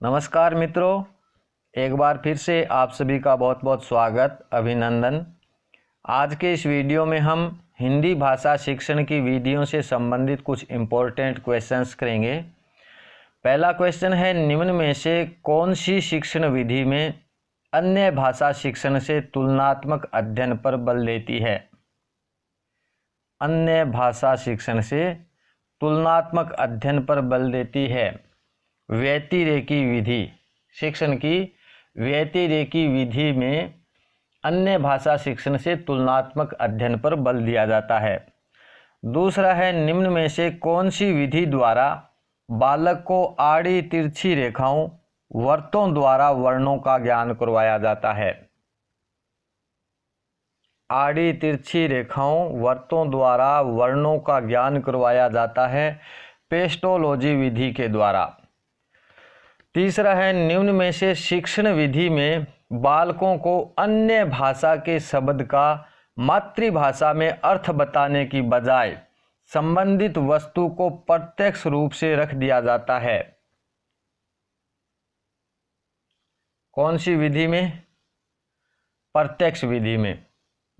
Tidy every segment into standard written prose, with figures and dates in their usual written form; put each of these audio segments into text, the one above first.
नमस्कार मित्रों, एक बार फिर से आप सभी का बहुत बहुत स्वागत, अभिनंदन। आज के इस वीडियो में हम हिंदी भाषा शिक्षण की विधियों से संबंधित कुछ इम्पोर्टेंट क्वेश्चंस करेंगे। पहला क्वेश्चन है, निम्न में से कौन सी शिक्षण विधि में अन्य भाषा शिक्षण से तुलनात्मक अध्ययन पर बल देती है? अन्य भाषा शिक्षण से तुलनात्मक अध्ययन पर बल देती है। व्यतिरेकी विधि, शिक्षण की व्यतिरेकी विधि में अन्य भाषा शिक्षण से तुलनात्मक अध्ययन पर बल दिया जाता है। दूसरा है, निम्न में से कौन सी विधि द्वारा बालक को आड़ी तिरछी रेखाओं वृत्तों द्वारा वर्णों का ज्ञान करवाया जाता है? आड़ी तिरछी रेखाओं वृत्तों द्वारा वर्णों का ज्ञान करवाया जाता है पेस्टोलॉजी विधि के द्वारा। तीसरा है, निम्न में से शिक्षण विधि में बालकों को अन्य भाषा के शब्द का मातृभाषा में अर्थ बताने की बजाय संबंधित वस्तु को प्रत्यक्ष रूप से रख दिया जाता है। कौन सी विधि में? प्रत्यक्ष विधि में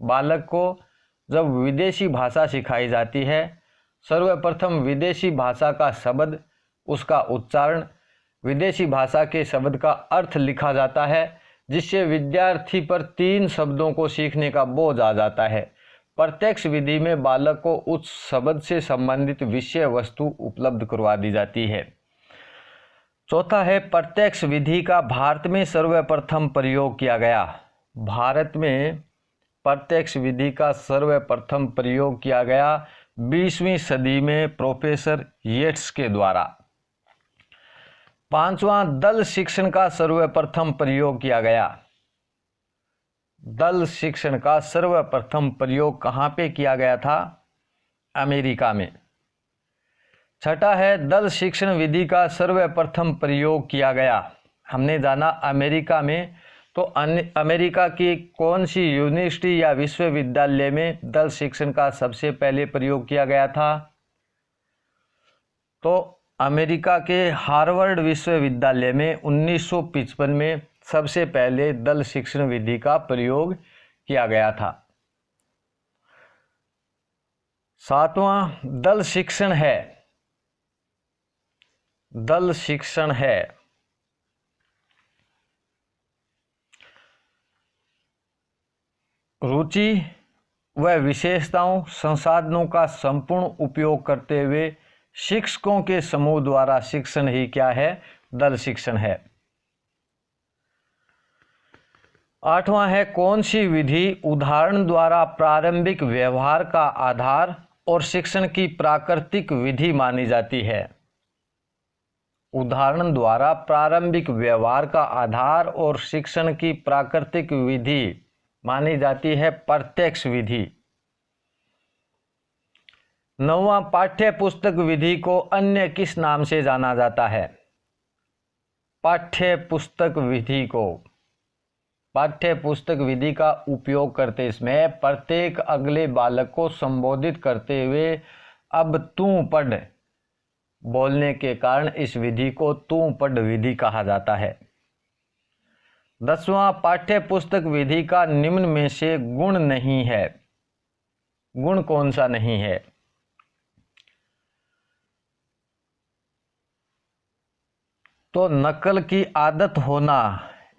बालक को जब विदेशी भाषा सिखाई जाती है, सर्वप्रथम विदेशी भाषा का शब्द, उसका उच्चारण, विदेशी भाषा के शब्द का अर्थ लिखा जाता है, जिससे विद्यार्थी पर 3 शब्दों को सीखने का बोझ आ जाता है। प्रत्यक्ष विधि में बालक को उस शब्द से संबंधित विषय वस्तु उपलब्ध करवा दी जाती है। चौथा है, प्रत्यक्ष विधि का भारत में सर्वप्रथम प्रयोग किया गया। भारत में प्रत्यक्ष विधि का सर्वप्रथम प्रयोग किया गया 20वीं सदी में प्रोफेसर येट्स के द्वारा। पांचवा, दल शिक्षण का सर्वप्रथम प्रयोग किया गया। दल शिक्षण का सर्वप्रथम प्रयोग कहाँ पे किया गया था? अमेरिका में। छठा है, दल शिक्षण विधि का सर्वप्रथम प्रयोग किया गया, हमने जाना अमेरिका में, तो अमेरिका की कौन सी यूनिवर्सिटी या विश्वविद्यालय में दल शिक्षण का सबसे पहले प्रयोग किया गया था? तो अमेरिका के हार्वर्ड विश्वविद्यालय में 1955 में सबसे पहले दल शिक्षण विधि का प्रयोग किया गया था। सातवां, दल शिक्षण है। दल शिक्षण है रुचि व विशेषताओं संसाधनों का संपूर्ण उपयोग करते हुए शिक्षकों के समूह द्वारा शिक्षण ही क्या है? दल शिक्षण है। आठवां है, कौन सी विधि उदाहरण द्वारा प्रारंभिक व्यवहार का आधार और शिक्षण की प्राकृतिक विधि मानी जाती है? उदाहरण द्वारा प्रारंभिक व्यवहार का आधार और शिक्षण की प्राकृतिक विधि मानी जाती है प्रत्यक्ष विधि। नौवां, पाठ्य पुस्तक विधि को अन्य किस नाम से जाना जाता है? पाठ्य पुस्तक विधि को, पाठ्य पुस्तक विधि का उपयोग करते इसमें प्रत्येक अगले बालक को संबोधित करते हुए अब तू पढ़ बोलने के कारण इस विधि को तू पढ़ विधि कहा जाता है। 10वां, पाठ्य पुस्तक विधि का निम्न में से गुण नहीं है। गुण कौन सा नहीं है? तो नकल की आदत होना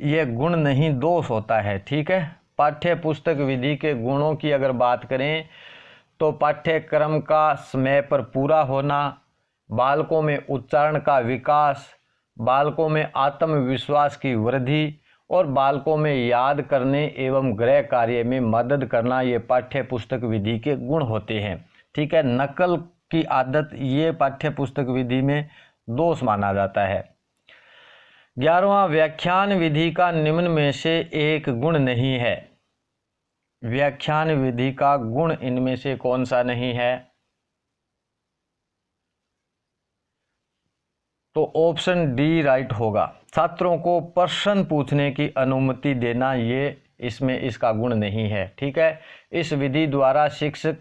यह गुण नहीं, दोष होता है। ठीक है, पाठ्य पुस्तक विधि के गुणों की अगर बात करें तो पाठ्यक्रम का समय पर पूरा होना, बालकों में उच्चारण का विकास, बालकों में आत्मविश्वास की वृद्धि और बालकों में याद करने एवं गृह कार्य में मदद करना, ये पाठ्य पुस्तक विधि के गुण होते हैं। ठीक है, नकल की आदत ये पाठ्य पुस्तक विधि में दोष माना जाता है। 11वां, व्याख्यान विधि का निम्न में से एक गुण नहीं है। व्याख्यान विधि का गुण इनमें से कौन सा नहीं है? तो ऑप्शन डी राइट होगा। छात्रों को प्रश्न पूछने की अनुमति देना, ये इसमें इसका गुण नहीं है। ठीक है, इस विधि द्वारा शिक्षक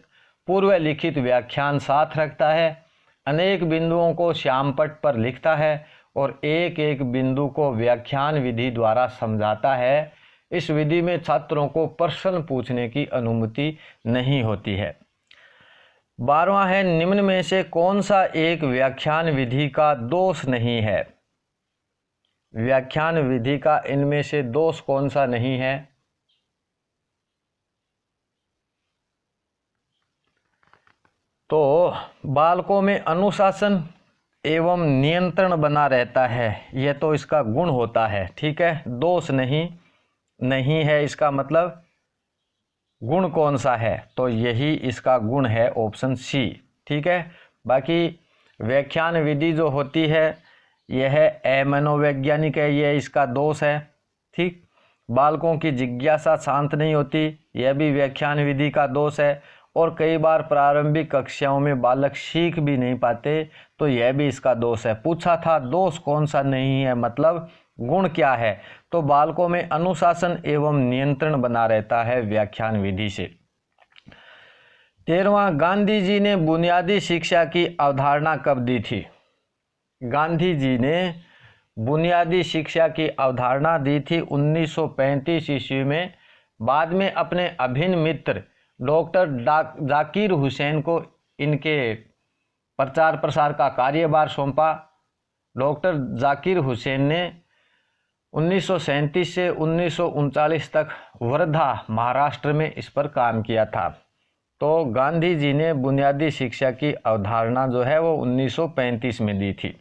पूर्व लिखित व्याख्यान साथ रखता है, अनेक बिंदुओं को श्यामपट्ट पर लिखता है और एक एक बिंदु को व्याख्यान विधि द्वारा समझाता है। इस विधि में छात्रों को प्रश्न पूछने की अनुमति नहीं होती है। 12वां है, निम्न में से कौन सा एक व्याख्यान विधि का दोष नहीं है? व्याख्यान विधि का इनमें से दोष कौन सा नहीं है? तो बालकों में अनुशासन एवं नियंत्रण बना रहता है, यह तो इसका गुण होता है। ठीक है, दोष नहीं है, इसका मतलब गुण कौन सा है? तो यही इसका गुण है, ऑप्शन सी। ठीक है, बाकी व्याख्यान विधि जो होती है यह अमनोवैज्ञानिक है, यह इसका दोष है। ठीक, बालकों की जिज्ञासा शांत नहीं होती, यह भी व्याख्यान विधि का दोष है। और कई बार प्रारंभिक कक्षाओं में बालक सीख भी नहीं पाते, तो यह भी इसका दोष है। पूछा था दोष कौन सा नहीं है, मतलब गुण क्या है? तो बालकों में अनुशासन एवं नियंत्रण बना रहता है व्याख्यान विधि से। 13वां, गांधी जी ने बुनियादी शिक्षा की अवधारणा कब दी थी? गांधी जी ने बुनियादी शिक्षा की अवधारणा दी थी 1935 ईस्वी में। बाद में अपने अभिन्न मित्र डॉक्टर जाकिर हुसैन को इनके प्रचार प्रसार का कार्यभार सौंपा। डॉक्टर जाकिर हुसैन ने 1937 से 1939 तक वर्धा महाराष्ट्र में इस पर काम किया था। तो गांधी जी ने बुनियादी शिक्षा की अवधारणा जो है वो 1935 में दी थी।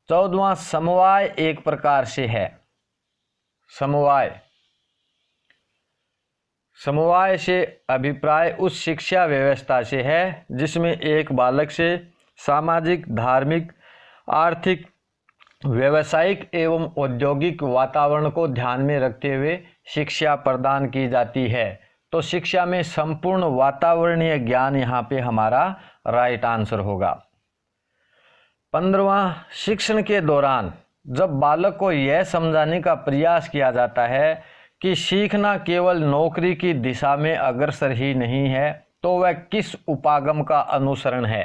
14वां, समवाय एक प्रकार से है। समवाय से अभिप्राय उस शिक्षा व्यवस्था से है जिसमें एक बालक से सामाजिक, धार्मिक, आर्थिक, व्यावसायिक एवं औद्योगिक वातावरण को ध्यान में रखते हुए शिक्षा प्रदान की जाती है। तो शिक्षा में संपूर्ण वातावरणीय ज्ञान यहाँ पे हमारा राइट आंसर होगा। 15वां, शिक्षण के दौरान जब बालक को यह समझाने का प्रयास किया जाता है कि सीखना केवल नौकरी की दिशा में अग्रसर ही नहीं है, तो वह किस उपागम का अनुसरण है?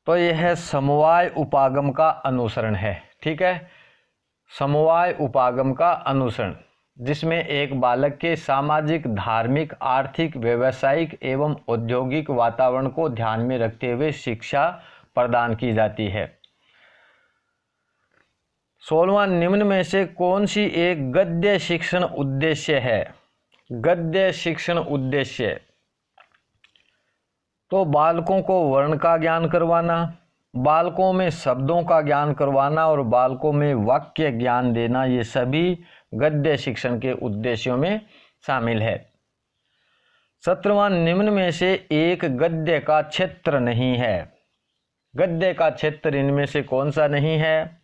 तो यह समवाय उपागम का अनुसरण है। ठीक है, समवाय उपागम का अनुसरण, जिसमें एक बालक के सामाजिक, धार्मिक, आर्थिक, व्यावसायिक एवं औद्योगिक वातावरण को ध्यान में रखते हुए शिक्षा प्रदान की जाती है। 16वां, निम्न में से कौन सी एक गद्य शिक्षण उद्देश्य है? गद्य शिक्षण उद्देश्य, तो बालकों को वर्ण का ज्ञान करवाना, बालकों में शब्दों का ज्ञान करवाना और बालकों में वाक्य ज्ञान देना, ये सभी गद्य शिक्षण के उद्देश्यों में शामिल है। 17वां, निम्न में से एक गद्य का क्षेत्र नहीं है। गद्य का क्षेत्र इनमें से कौन सा नहीं है?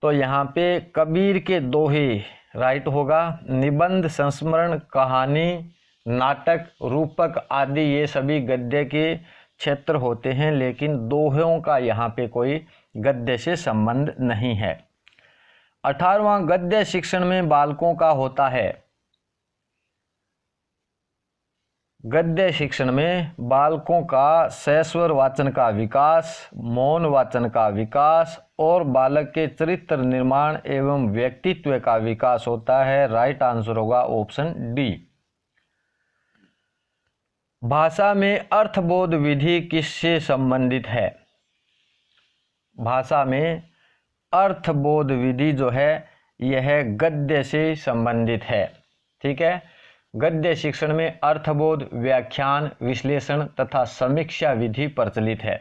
तो यहाँ पे कबीर के दोहे राइट होगा। निबंध, संस्मरण, कहानी, नाटक, रूपक आदि ये सभी गद्य के क्षेत्र होते हैं, लेकिन दोहों का यहाँ पे कोई गद्य से संबंध नहीं है। 18वां, गद्य शिक्षण में बालकों का होता है। गद्य शिक्षण में बालकों का सस्वर वाचन का विकास, मौन वाचन का विकास और बालक के चरित्र निर्माण एवं व्यक्तित्व का विकास होता है। राइट आंसर होगा ऑप्शन डी। भाषा में अर्थबोध विधि किससे संबंधित है? भाषा में अर्थबोध विधि जो है यह गद्य से संबंधित है। ठीक है, गद्य शिक्षण में अर्थबोध, व्याख्यान, विश्लेषण तथा समीक्षा विधि प्रचलित है।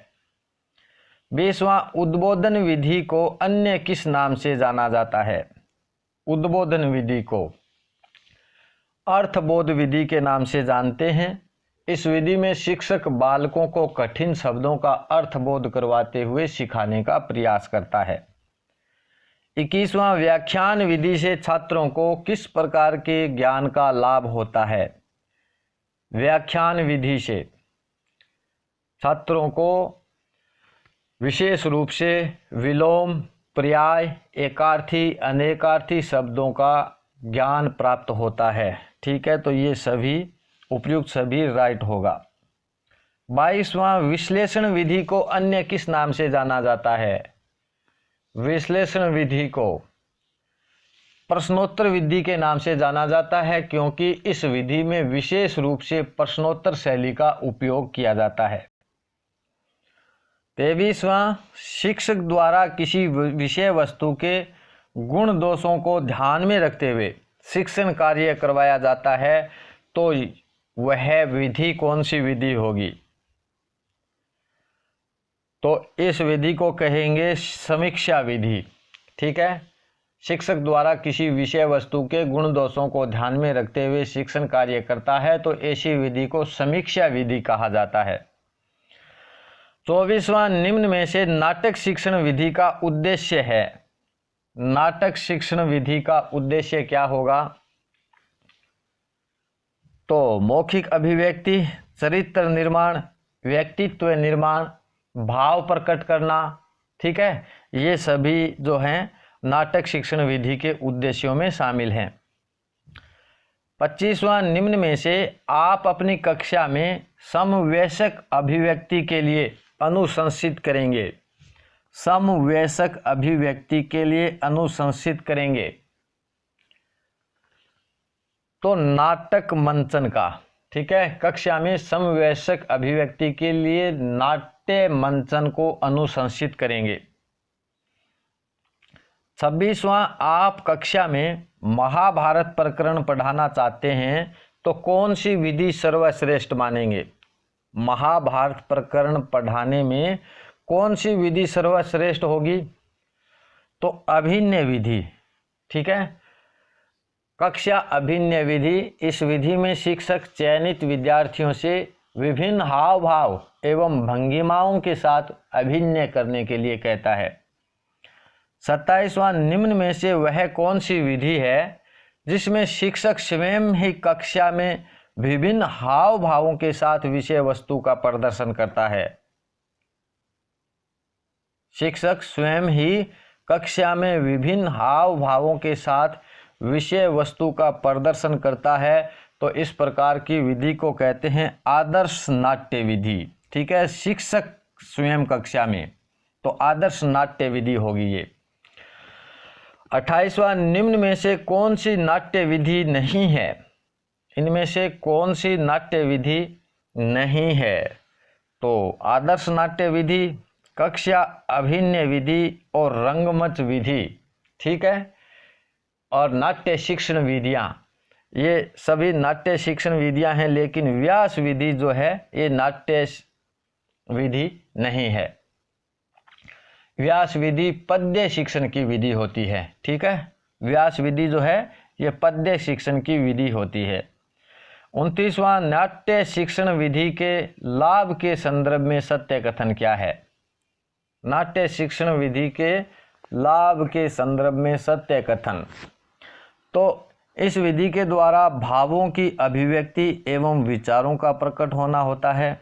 20वां, उद्बोधन विधि को अन्य किस नाम से जाना जाता है? उद्बोधन विधि को अर्थबोध विधि के नाम से जानते हैं। इस विधि में शिक्षक बालकों को कठिन शब्दों का अर्थबोध करवाते हुए सिखाने का प्रयास करता है। 21वां, व्याख्यान विधि से छात्रों को किस प्रकार के ज्ञान का लाभ होता है? व्याख्यान विधि से छात्रों को विशेष रूप से विलोम, पर्याय, एकार्थी, अनेकार्थी शब्दों का ज्ञान प्राप्त होता है। ठीक है, तो ये सभी उपयुक्त सभी राइट होगा। 22वां, विश्लेषण विधि को अन्य किस नाम से जाना जाता है? विश्लेषण विधि को प्रश्नोत्तर विधि के नाम से जाना जाता है, क्योंकि इस विधि में विशेष रूप से प्रश्नोत्तर शैली का उपयोग किया जाता है। 23वां, शिक्षक द्वारा किसी विषय वस्तु के गुण दोषों को ध्यान में रखते हुए शिक्षण कार्य करवाया जाता है, तो वह विधि कौन सी विधि होगी? तो इस विधि को कहेंगे समीक्षा विधि। ठीक है, शिक्षक द्वारा किसी विषय वस्तु के गुण दोषों को ध्यान में रखते हुए शिक्षण कार्य करता है, तो ऐसी विधि को समीक्षा विधि कहा जाता है। 24वां, निम्न में से नाटक शिक्षण विधि का उद्देश्य है। नाटक शिक्षण विधि का उद्देश्य क्या होगा? तो मौखिक अभिव्यक्ति, चरित्र निर्माण, व्यक्तित्व निर्माण, भाव प्रकट करना। ठीक है, ये सभी जो हैं नाटक शिक्षण विधि के उद्देश्यों में शामिल हैं। 25वां, निम्न में से आप अपनी कक्षा में समवयस्क अभिव्यक्ति के लिए अनुशंसित करेंगे। समवयस्क अभिव्यक्ति के लिए अनुशंसित करेंगे तो नाटक मंचन का। ठीक है, कक्षा में समवयस्क अभिव्यक्ति के लिए नाट्य मंचन को अनुशंसित करेंगे। 26वां, आप कक्षा में महाभारत प्रकरण पढ़ाना चाहते हैं तो कौन सी विधि सर्वश्रेष्ठ मानेंगे? महाभारत प्रकरण पढ़ाने में कौन सी विधि सर्वश्रेष्ठ होगी? तो अभिनय विधि। ठीक है, कक्षा अभिनय विधि। इस विधि में शिक्षक चयनित विद्यार्थियों से विभिन्न हाव भाव एवं भंगिमाओं के साथ अभिनय करने के लिए कहता है। 27वां, निम्न में से वह कौन सी विधि है जिसमें शिक्षक स्वयं ही कक्षा में विभिन्न हाव भावों के साथ विषय वस्तु का प्रदर्शन करता है? शिक्षक स्वयं ही कक्षा में विभिन्न हाव भावों के साथ विषय वस्तु का प्रदर्शन करता है, तो इस प्रकार की विधि को कहते हैं आदर्श नाट्य विधि। ठीक है, शिक्षक स्वयं कक्षा में, तो आदर्श नाट्य विधि होगी ये। 28वां, निम्न में से कौन सी नाट्य विधि नहीं है? इनमें से कौन सी नाट्य विधि नहीं है? तो आदर्श नाट्य विधि, कक्षा अभिनय विधि और रंगमंच विधि। ठीक है, और नाट्य शिक्षण विधियां, ये सभी नाट्य शिक्षण विधियां हैं, लेकिन व्यास विधि जो है ये नाट्य विधि नहीं है। व्यास विधि पद्य शिक्षण की विधि होती है। ठीक है, व्यास विधि जो है ये पद्य शिक्षण की विधि होती है। 29वां, नाट्य शिक्षण विधि के लाभ के संदर्भ में सत्य कथन क्या है? नाट्य शिक्षण विधि के लाभ के संदर्भ में सत्य कथन, तो इस विधि के द्वारा भावों की अभिव्यक्ति एवं विचारों का प्रकट होना होता है।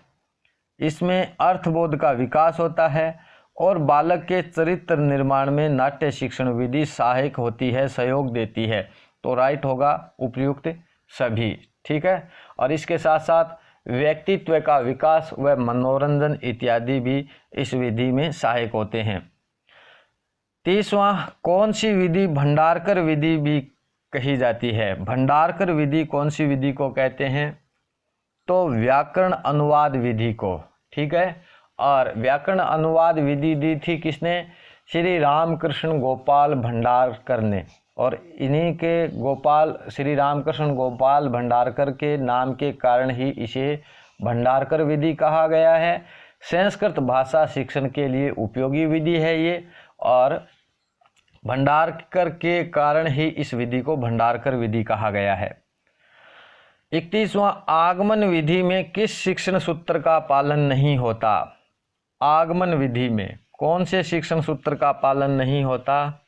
इसमें अर्थबोध का विकास होता है और बालक के चरित्र निर्माण में नाट्य शिक्षण विधि सहायक होती है, सहयोग देती है। तो राइट होगा उपयुक्त सभी। ठीक है, और इसके साथ साथ व्यक्तित्व का विकास व मनोरंजन इत्यादि भी इस विधि में सहायक होते हैं। 30वां, कौन सी विधि भंडारकर विधि भी कही जाती है? भंडारकर विधि कौन सी विधि को कहते हैं? तो व्याकरण अनुवाद विधि को। ठीक है, और व्याकरण अनुवाद विधि दी थी किसने? श्री रामकृष्ण गोपाल भंडारकर ने, और इन्हीं के श्री रामकृष्ण गोपाल भंडारकर के नाम के कारण ही इसे भंडारकर विधि कहा गया है। संस्कृत भाषा शिक्षण के लिए उपयोगी विधि है ये, और भंडारकर के कारण ही इस विधि को भंडारकर विधि कहा गया है। 31वां, आगमन विधि में किस शिक्षण सूत्र का पालन नहीं होता? आगमन विधि में कौन से शिक्षण सूत्र का पालन नहीं होता?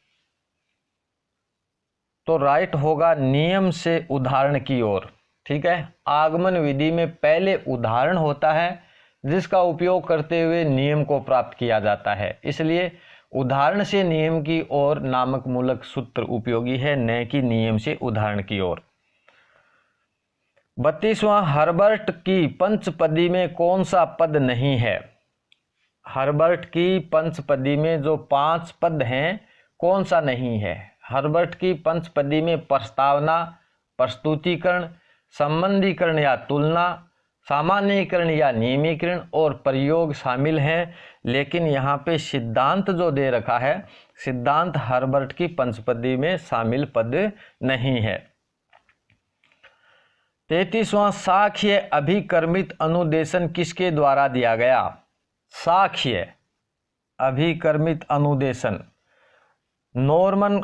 तो राइट होगा नियम से उदाहरण की ओर। ठीक है, आगमन विधि में पहले उदाहरण होता है जिसका उपयोग करते हुए नियम को प्राप्त किया जाता है, इसलिए उदाहरण से नियम की ओर नामक मूलक सूत्र उपयोगी है, न कि नियम से उदाहरण की ओर। 32वां, हर्बर्ट की पंचपदी में कौन सा पद नहीं है? हर्बर्ट की पंचपदी में जो 5 पद हैं, कौन सा नहीं है? हर्बर्ट की पंचपदी में प्रस्तावना, प्रस्तुतिकरण, संबंधीकरण या तुलना, सामान्यीकरण या नियमीकरण और प्रयोग शामिल हैं, लेकिन यहाँ पे सिद्धांत जो दे रखा है, सिद्धांत हर्बर्ट की पंचपदी में शामिल पद नहीं है। 33वां, साक्ष्य अभिकर्मित अनुदेशन किसके द्वारा दिया गया? साक्ष्य अभिकर्मित अनुदेशन नॉर्मन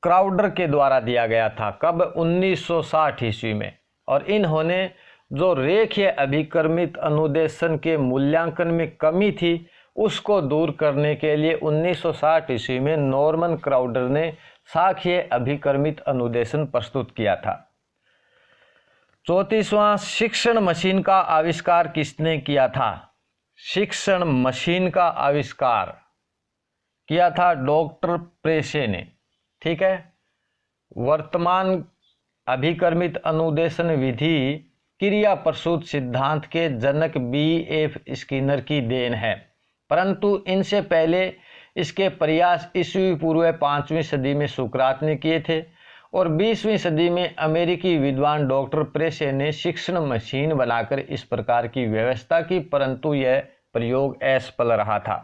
क्राउडर के द्वारा दिया गया था। कब? 1960 ईस्वी में। और इन्होंने जो रेखीय अभिकर्मित अनुदेशन के मूल्यांकन में कमी थी, उसको दूर करने के लिए 1960 ईस्वी में नॉर्मन क्राउडर ने साक्ष्य अभिकर्मित अनुदेशन प्रस्तुत किया था। 34वां, शिक्षण मशीन का आविष्कार किसने किया था? शिक्षण मशीन का आविष्कार किया था डॉक्टर प्रेशे ने। ठीक है। वर्तमान अभिकर्मित अनुदेशन विधि क्रिया प्रसूत सिद्धांत के जनक B.F. स्किनर की देन है, परंतु इनसे पहले इसके प्रयास ईस्वी पूर्व 5वीं सदी में सुकरात ने किए थे और 20वीं सदी में अमेरिकी विद्वान डॉक्टर प्रेशे ने शिक्षण मशीन बनाकर इस प्रकार की व्यवस्था की, परंतु यह प्रयोग असफल रहा था।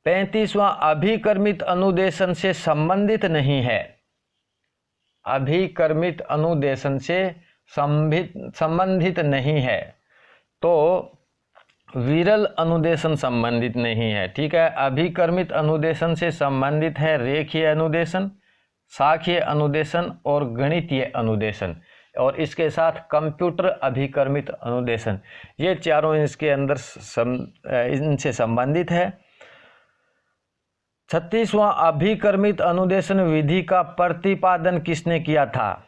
35वां, अभिकर्मित अनुदेशन से संबंधित नहीं है। अभिकर्मित अनुदेशन से संबंधित नहीं है, तो विरल अनुदेशन संबंधित नहीं है। ठीक है। अभिकर्मित अनुदेशन से संबंधित है रेखीय अनुदेशन, साक्ष्य अनुदेशन और गणितीय अनुदेशन, और इसके साथ कंप्यूटर अभिकर्मित अनुदेशन, ये चारों इसके अंदर इनसे संबंधित है। 36वां, अभिकर्मित अनुदेशन विधि का प्रतिपादन किसने किया था?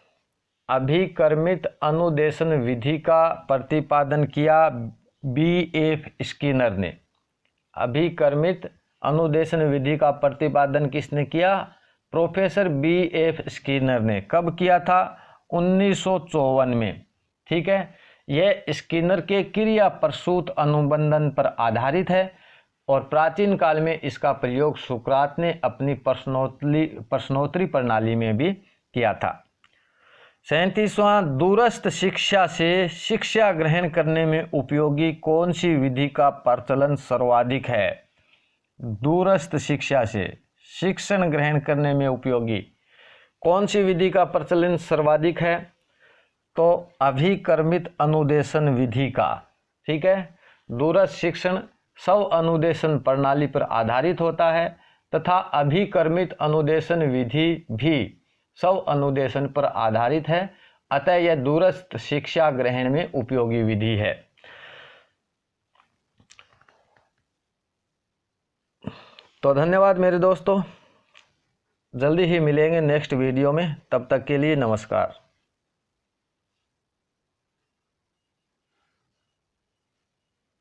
अभिकर्मित अनुदेशन विधि का प्रतिपादन किया B.F. स्किनर ने। अभिकर्मित अनुदेशन विधि का प्रतिपादन किसने किया? Professor B.F. स्किनर ने। कब किया था? 1954 में। ठीक है। यह स्किनर के क्रिया प्रसूत अनुबंधन पर आधारित है और प्राचीन काल में इसका प्रयोग सुकरात ने अपनी प्रश्नोत्तरी प्रणाली में भी किया था। 37वां, दूरस्थ शिक्षा से शिक्षा ग्रहण करने में उपयोगी कौन सी विधि का प्रचलन सर्वाधिक है? दूरस्थ शिक्षा से शिक्षण ग्रहण करने में उपयोगी कौन सी विधि का प्रचलन सर्वाधिक है? तो अभिकर्मित अनुदेशन विधि का। ठीक है। दूरस्थ शिक्षण स्व अनुदेशन प्रणाली पर आधारित होता है तथा अभिकर्मित अनुदेशन विधि भी स्व अनुदेशन पर आधारित है, अतः यह दूरस्थ शिक्षा ग्रहण में उपयोगी विधि है। तो धन्यवाद मेरे दोस्तों, जल्दी ही मिलेंगे नेक्स्ट वीडियो में, तब तक के लिए नमस्कार।